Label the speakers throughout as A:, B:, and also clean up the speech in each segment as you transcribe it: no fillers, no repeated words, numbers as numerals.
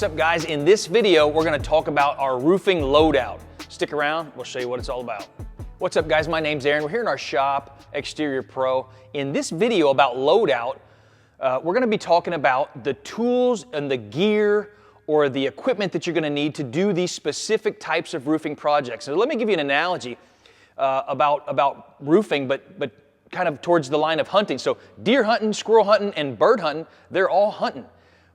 A: What's up, guys? In this video, we're gonna talk about our roofing loadout. Stick around, we'll show you what it's all about. What's up, guys? My name's Aaron. We're here in our shop, Exterior Pro. In this video about loadout, we're gonna be talking about the tools and the gear or the equipment that you're gonna need to do these specific types of roofing projects. So let me give you an analogy about roofing, but kind of towards the line of hunting. So deer hunting, squirrel hunting, and bird hunting, they're all hunting.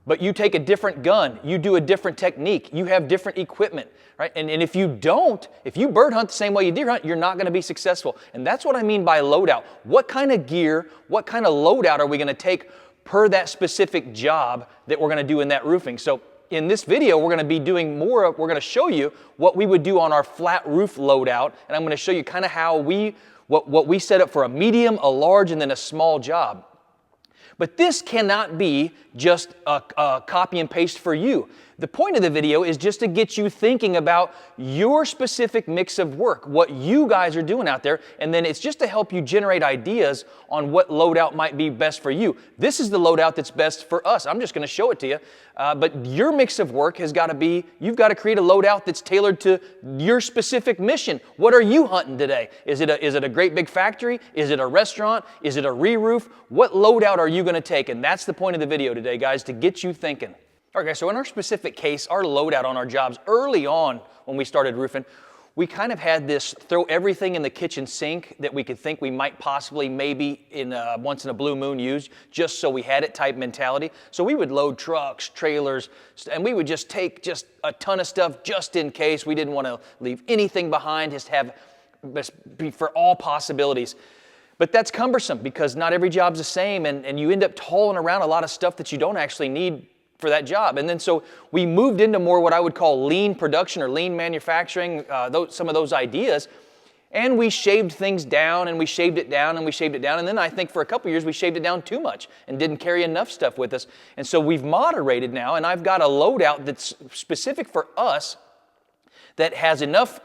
A: But you take a different gun, you do a different technique, you have different equipment, right? And if you bird hunt the same way you deer hunt, you're not gonna be successful. And that's what I mean by loadout. What kind of gear, what kind of loadout are we gonna take per that specific job that we're gonna do in that roofing? So in this video, we're gonna show you what we would do on our flat roof loadout, and I'm gonna show you kind of how what we set up for a medium, a large, and then a small job. But this cannot be just a copy and paste for you. The point of the video is just to get you thinking about your specific mix of work, what you guys are doing out there, and then it's just to help you generate ideas on what loadout might be best for you. This is the loadout that's best for us. I'm just gonna show it to you, but your mix of work has gotta be, you've gotta create a loadout that's tailored to your specific mission. What are you hunting today? Is it a great big factory? Is it a restaurant? Is it a re-roof? What loadout are you gonna take? And that's the point of the video today, guys, to get you thinking. All right, guys, so in our specific case, our loadout on our jobs early on when we started roofing, we kind of had this throw everything in the kitchen sink that we could think we might possibly maybe once in a blue moon use, just so we had it type mentality. So we would load trucks, trailers, and we would just take just a ton of stuff just in case. We didn't want to leave anything behind, just be for all possibilities. But that's cumbersome because not every job's the same, and you end up hauling around a lot of stuff that you don't actually need for that job. And then so we moved into more what I would call lean production or lean manufacturing, some of those ideas, and we shaved things down and we shaved it down and we shaved it down. And then I think for a couple years we shaved it down too much and didn't carry enough stuff with us. And so we've moderated now, and I've got a loadout that's specific for us that has enough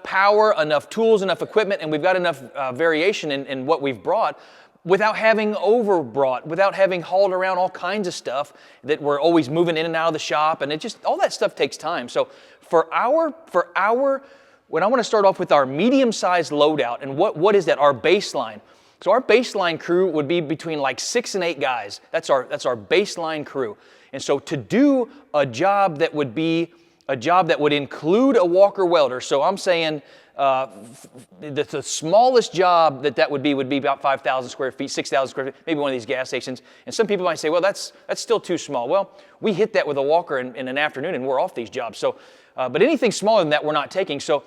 A: power, enough tools, enough equipment, and we've got enough variation in what we've brought without having overbrought, without having hauled around all kinds of stuff that we're always moving in and out of the shop, and all that stuff takes time. So when I want to start off with our medium-sized loadout, and what is that? Our baseline. So our baseline crew would be between like 6 and 8 guys. That's our baseline crew. And so to do a job that would include a walker welder, so I'm saying the smallest job that would be about 5,000 square feet, 6,000 square feet, maybe one of these gas stations. And some people might say, well, that's still too small. Well, we hit that with a walker in an afternoon and we're off these jobs. So, but anything smaller than that, we're not taking. So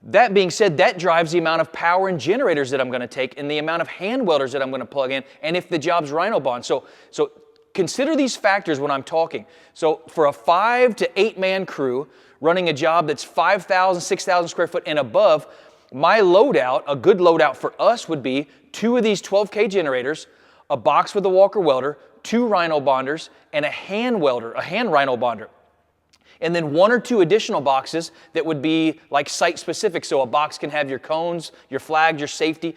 A: that being said, that drives the amount of power and generators that I'm gonna take and the amount of hand welders that I'm gonna plug in, and if the job's Rhino-Bond. So consider these factors when I'm talking. So for a 5 to 8 man crew running a job that's 5,000, 6,000 square foot and above, my loadout, a good loadout for us would be 2 of these 12K generators, a box with a walker welder, 2 Rhino-Bonders, and a hand Rhino-Bonder. And then 1 or 2 additional boxes that would be like site specific. So a box can have your cones, your flags, your safety.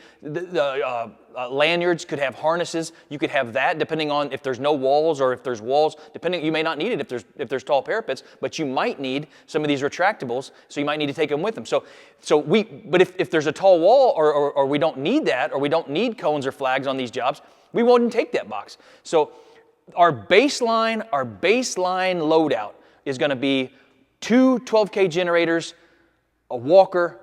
A: Lanyards could have harnesses. You could have that depending on if there's no walls or if there's walls. You may not need it if there's tall parapets, but you might need some of these retractables. So you might need to take them with them. But if there's a tall wall or we don't need that, or we don't need cones or flags on these jobs, we wouldn't take that box. So our baseline loadout is going to be 2 12K generators, a walker,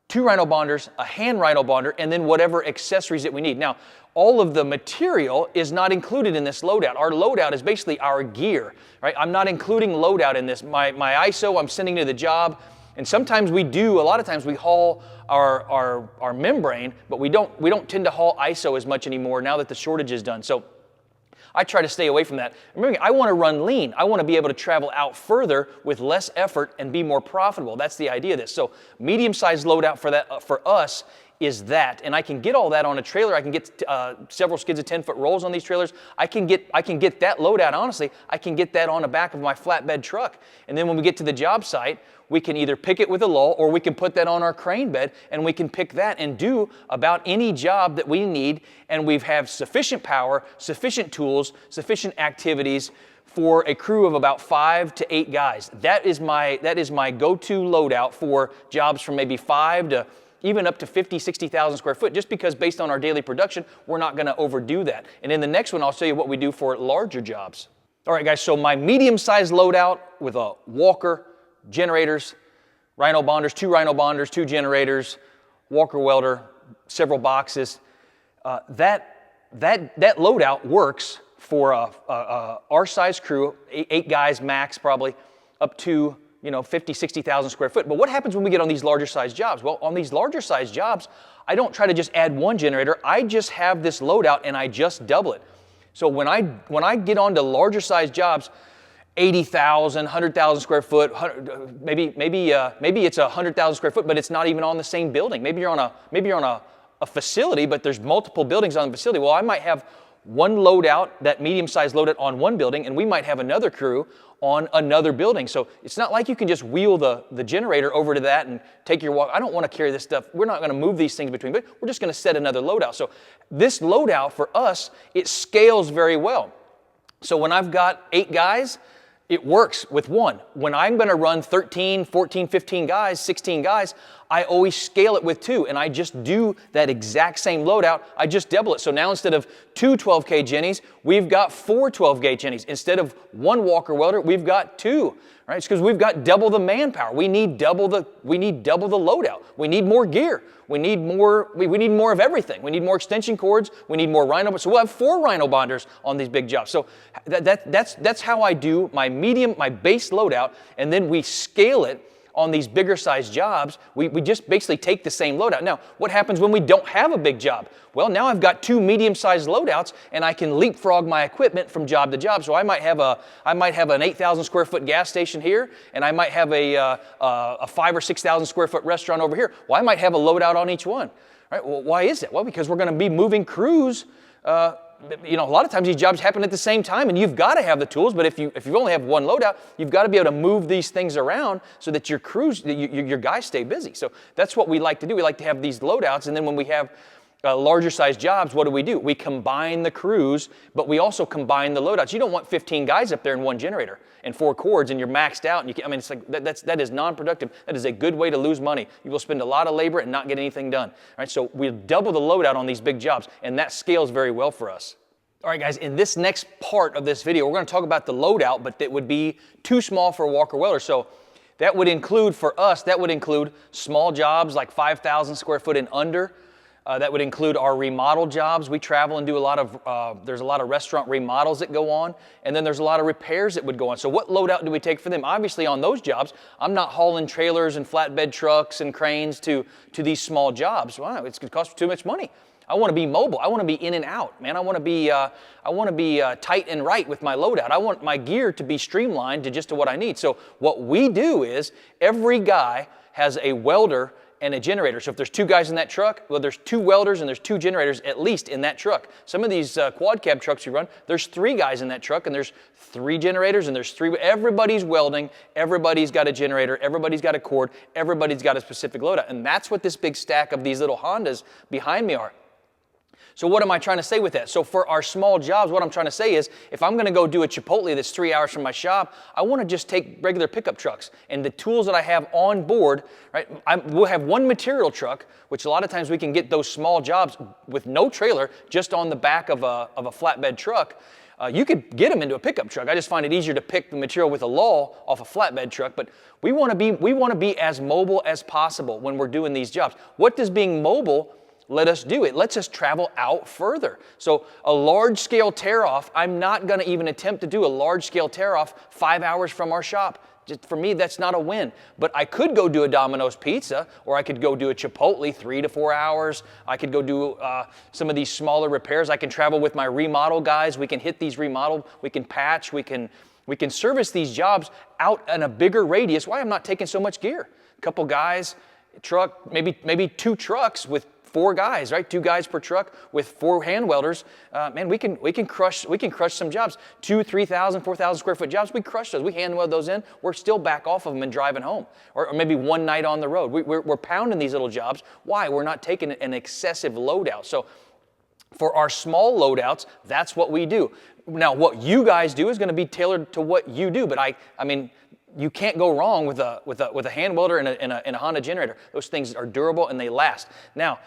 A: 2 Rhino-Bonders, a hand Rhino-Bonder, and then whatever accessories that we need. Now, all of the material is not included in this loadout. Our loadout is basically our gear, right? I'm not including loadout in this. My ISO I'm sending to the job, and sometimes a lot of times we haul our membrane, but we don't tend to haul ISO as much anymore now that the shortage is done. So I try to stay away from that. Remember, I want to run lean. I want to be able to travel out further with less effort and be more profitable. That's the idea of this. So medium-sized loadout for us is that, and I can get all that on a trailer. I can get several skids of 10-foot rolls on these trailers. I can get that loadout, honestly, I can get that on the back of my flatbed truck. And then when we get to the job site, we can either pick it with a lull, or we can put that on our crane bed, and we can pick that and do about any job that we need, and we have sufficient power, sufficient tools, sufficient activities for a crew of about 5 to 8 guys. That is my go-to loadout for jobs from maybe 5 to even up to 50, 60,000 square foot, just because based on our daily production, we're not gonna overdo that. And in the next one, I'll show you what we do for larger jobs. All right, guys, so my medium-sized loadout with a walker, generators, Rhino bonders, 2 Rhino bonders, 2 generators, walker welder, several boxes. That loadout works for our size crew, 8 guys max probably, up to 50, 60,000 square foot. But what happens when we get on these larger size jobs? Well, on these larger size jobs, I don't try to just add 1 generator. I just have this loadout and I just double it. So when I get onto larger size jobs, 80,000, 100,000 square foot, maybe it's 100,000 square foot, but it's not even on the same building. Maybe you're on a facility, but there's multiple buildings on the facility. Well, I might have one loadout, that medium-sized loadout on one building, and we might have another crew on another building. So it's not like you can just wheel the generator over to that and take your walk. I don't want to carry this stuff. We're not going to move these things between, but we're just going to set another loadout. So this loadout for us, it scales very well. So when I've got 8 guys, it works with 1. When I'm going to run 13, 14, 15 guys, 16 guys, I always scale it with 2, and I just do that exact same loadout. I just double it. So now instead of 2 12K Jennies, we've got 4 12K Jennies. Instead of 1 walker welder, we've got 2. Right? It's because we've got double the manpower. We need double the loadout. We need more gear. We need more of everything. We need more extension cords. We need more Rhino. So we'll have 4 Rhino bonders on these big jobs. So that's how I do my base loadout, and then we scale it on these bigger size jobs. We just basically take the same loadout. Now, what happens when we don't have a big job? Well, now I've got 2 medium-sized loadouts, and I can leapfrog my equipment from job to job. So I might have an 8,000 square foot gas station here, and I might have a 5,000 or 6,000 square foot restaurant over here. Well, I might have a loadout on each one. Right? Well, why is that? Well, because we're going to be moving crews. A lot of times these jobs happen at the same time, and you've got to have the tools. But if you only have 1 loadout, you've got to be able to move these things around so that your crews, your guys stay busy. So that's what we like to do. We like to have these loadouts, and then when we have larger size jobs, what do? We combine the crews, but we also combine the loadouts. You don't want 15 guys up there in 1 generator and 4 cords, and you're maxed out. And it's like that is non-productive. That is a good way to lose money. You will spend a lot of labor and not get anything done. All right, so we double the loadout on these big jobs, and that scales very well for us. All right, guys, in this next part of this video, we're going to talk about the loadout, but that would be too small for a walker welder. So that would include, for us, small jobs like 5,000 square foot and under. That would include our remodel jobs. We travel and do there's a lot of restaurant remodels that go on, and then there's a lot of repairs that would go on. So what loadout do we take for them? Obviously on those jobs, I'm not hauling trailers and flatbed trucks and cranes to these small jobs. Wow, it's going to cost too much money. I want to be mobile. I want to be in and out, man. I want to be tight and right with my loadout. I want my gear to be streamlined to what I need. So what we do is every guy has a welder and a generator. So if there's 2 guys in that truck, well, there's 2 welders and there's 2 generators at least in that truck. Some of these quad cab trucks you run, there's 3 guys in that truck, and there's 3 generators, and there's 3. Everybody's welding. Everybody's got a generator. Everybody's got a cord. Everybody's got a specific loadout, and that's what this big stack of these little Hondas behind me are. So what am I trying to say with that? So for our small jobs, what I'm trying to say is, if I'm going to go do a Chipotle that's 3 hours from my shop, I want to just take regular pickup trucks and the tools that I have on board, right? We'll have 1 material truck, which a lot of times we can get those small jobs with no trailer, just on the back of a flatbed truck. You could get them into a pickup truck. I just find it easier to pick the material with a lull off a flatbed truck. But we want to be as mobile as possible when we're doing these jobs. What does being mobile let us do? It lets us travel out further. So a large-scale tear-off, I'm not going to even attempt to do a large-scale tear-off 5 hours from our shop. Just for me, that's not a win. But I could go do a Domino's Pizza, or I could go do a Chipotle 3 to 4 hours. I could go do some of these smaller repairs. I can travel with my remodel guys. We can hit these remodel. We can patch. We can service these jobs out in a bigger radius. Why I'm not taking so much gear? A couple guys, truck, maybe 2 trucks with 4 guys, right? 2 guys per truck with 4 hand welders. Man, we can crush some jobs. 2,000, 3,000, 4,000 square foot jobs. We crush those. We hand weld those in. We're still back off of them and driving home, or maybe one night on the road. We're pounding these little jobs. Why? We're not taking an excessive load out. So for our small loadouts, that's what we do. Now, what you guys do is going to be tailored to what you do. But I mean, you can't go wrong with a hand welder and a Honda generator. Those things are durable and they last. Now,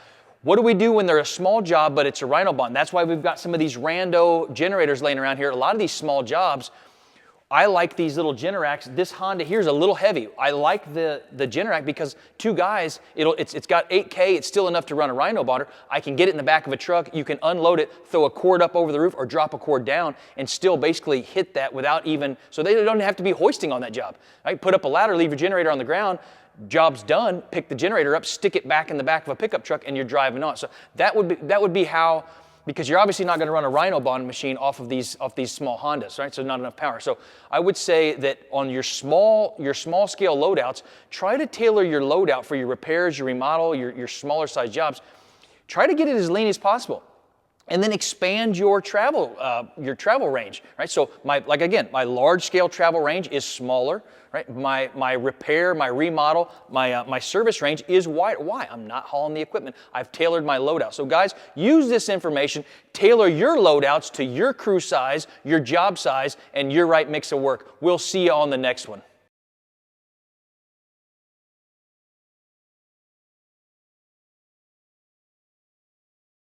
A: what do we do when they're a small job but it's a Rhino bond? That's why we've got some of these rando generators laying around here. A lot of these small jobs, I like these little Generacs. This Honda here is a little heavy. I like the Generac because 2 guys, it's got 8K. It's still enough to run a Rhino bonder. I can get it in the back of a truck. You can unload it, throw a cord up over the roof or drop a cord down and still basically hit that without even, so they don't have to be hoisting on that job. Right? Put up a ladder, leave your generator on the ground. Job's done, pick the generator up, stick it back in the back of a pickup truck and you're driving on. So that would be how, because you're obviously not going to run a Rhino bond machine off these small Hondas, right? So not enough power. So I would say that on your small scale loadouts, try to tailor your loadout for your repairs, your remodel, your smaller size jobs. Try to get it as lean as possible. And then expand your travel range, right? So my large scale travel range is smaller, right? My repair, my remodel, my service range is wide. Why? I'm not hauling the equipment. I've tailored my loadout. So guys, use this information, tailor your loadouts to your crew size, your job size, and your right mix of work. We'll see you on the next one.